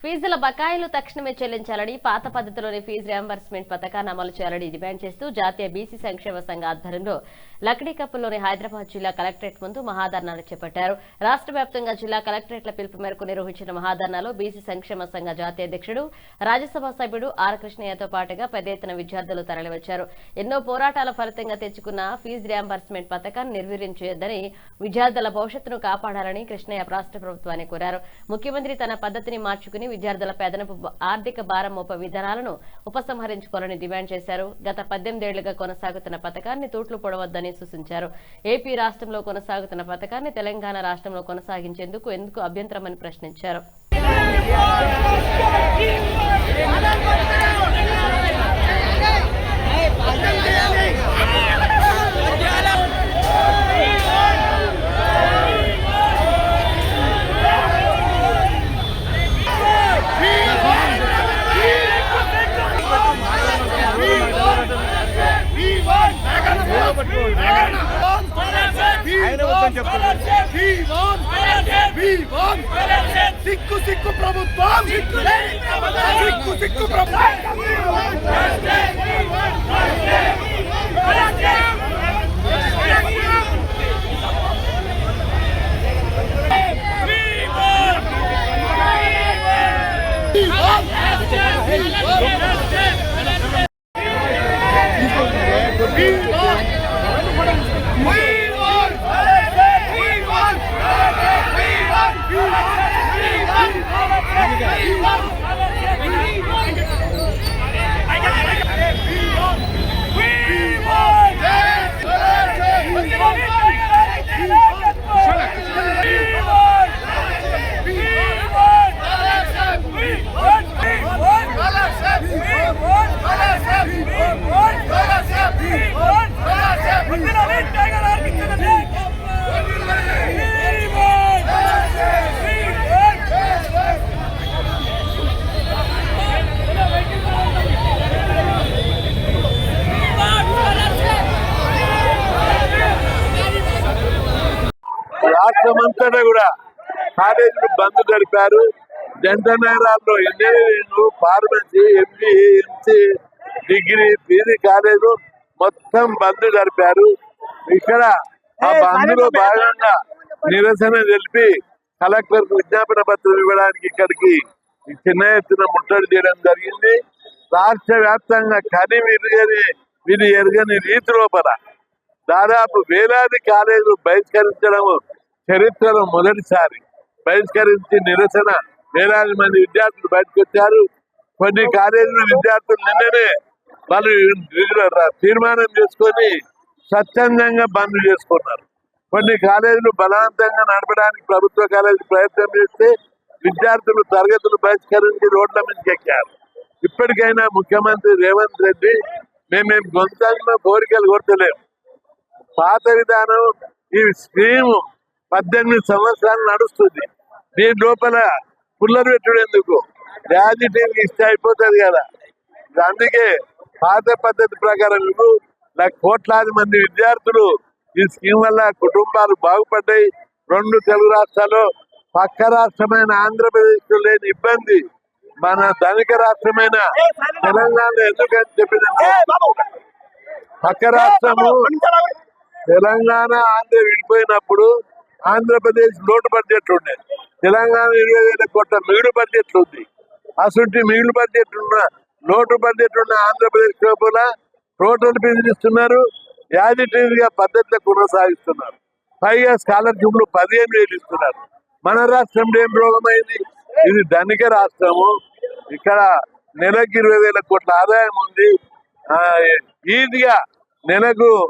ఫీజుల బకాయిలు తక్షణమే చెల్లించాలని పాత పద్ధతిలోని ఫీజు రియంబర్స్మెంట్ పథకాన్ని అమలు చేయాలని డిమాండ్ చేస్తూ జాతీయ బీసీ సంక్షేమ సంఘ ఆధ్వర్యంలో లక్డీకప్పుల్లోని హైదరాబాద్ జిల్లా కలెక్టరేట్ ముందు మహాధర్నాలు చేపట్టారు. రాష్ట్ర వ్యాప్తంగా జిల్లా కలెక్టరేట్ల పిలుపు మేరకు నిర్వహించిన మహాధర్నాలో బీసీ సంక్షేమ సంఘ జాతీయ అధ్యక్షుడు రాజ్యసభ సభ్యుడు ఆర్ కృష్ణయ్యతో పాటుగా పెద్ద ఎత్తున విద్యార్థులు తరలివచ్చారు. ఎన్నో పోరాటాల ఫలితంగా తెచ్చుకున్న ఫీజు రియంబర్స్మెంట్ పథకాన్ని నిర్వీర్యం చేయొద్దని, విద్యార్థుల భవిష్యత్తును కాపాడాలని కృష్ణయ్య రాష్ట్ర ప్రభుత్వాన్ని కోరారు. ముఖ్యమంత్రి తన పద్ధతిని మార్చుకుని విద్యార్థుల పేదనపు ఆర్థిక భారం మోప విధానాలను ఉపసంహరించుకోవాలని డిమాండ్ చేశారు. గత 18 ఏళ్లుగా కొనసాగుతున్న పథకాన్ని తూట్లు పొడవద్దని సూచించారు. ఏపీ రాష్ట్రంలో కొనసాగుతున్న పథకాన్ని తెలంగాణ రాష్ట్రంలో కొనసాగించేందుకు ఎందుకు అభ్యంతరమని ప్రశ్నించారు. సిక్కు సిక్కు ప్రభుత్వం సిక్కు సిక్కు రాష్ట్రమంతటా కూడా కాలేజీలు బంద్ జరిపారు. జంట నగరాల్లో engineering, pharmacy, MBA, MC, degree, PG కాలేజీలు మొత్తం బంద్ జరిపారు. ఇక్కడ ఆ బంద్లో భాగంగా నిరసన తెలిపి కలెక్టర్ విజ్ఞాపన పత్రం ఇవ్వడానికి ఇక్కడికి చిన్న ఎత్తున ముట్టడి చేయడం జరిగింది. రాష్ట్ర వ్యాప్తంగా వీరు ఎరగని రీతి లోపల దాదాపు వేలాది కాలేజీలు బహిష్కరించడం చరిత్రలో మొదటిసారి. బహిష్కరించి నిరసన వేలాది మంది విద్యార్థులు బయటకు వచ్చారు. కొన్ని కాలేజీల విద్యార్థులు నిన్ననే వాళ్ళు తీర్మానం చేసుకొని స్వచ్ఛందంగా బంద్ చేసుకున్నారు. కొన్ని కాలేజీలు బలవంతంగా నడపడానికి ప్రభుత్వ కాలేజీ ప్రయత్నం చేస్తే విద్యార్థులు తరగతులు బహిష్కరించి రోడ్ల మీదకి ఎక్కారు. ఇప్పటికైనా ముఖ్యమంత్రి రేవంత్ రెడ్డి మేమేం గొంతంలో కోరికలు కొట్టలేము. పాత విధానం ఈ స్కీము 18 సంవత్సరాలు నడుస్తుంది. దీని లోపల పుల్లలు పెట్టుడేందుకు గ్రాడ్యుయేట్ ఇస్తే అయిపోతుంది కదా. అందుకే పాత పద్ధతి ప్రకారం కోట్లాది మంది విద్యార్థులు ఈ స్కీమ్ వల్ల కుటుంబాలు బాగుపడ్డాయి. 2 తెలుగు రాష్ట్రాల్లో పక్క రాష్ట్రమైన ఆంధ్రప్రదేశ్ లో లేని ఇబ్బంది మన ధనిక రాష్ట్రమైన తెలంగాణలో ఎందుకని చెప్పినంటే పక్క రాష్ట్రము తెలంగాణ ఆంధ్ర విడిపోయినప్పుడు ఆంధ్రప్రదేశ్ లోటు బడ్జెట్ ఉండేది. తెలంగాణ 20,000 కోట్ల మిగులు బడ్జెట్ ఉంది. అసలు మిగులు బడ్జెట్ ఉన్న లోటు బడ్జెట్ ఉన్న ఆంధ్రప్రదేశ్ లోపల టోటల్ ఫీజులు ఇస్తున్నారు. యాజిటీగా పద్ధతిలో కొనసాగిస్తున్నారు. పైగా స్కాలర్షిప్లు 15,000 ఇస్తున్నారు. మన రాష్ట్రంలో ఏం రోగమైంది? ఇది ధనిక రాష్ట్రము. ఇక్కడ నెలకు 20,000 కోట్ల ఆదాయం ఉంది. ఈజీగా నెలకు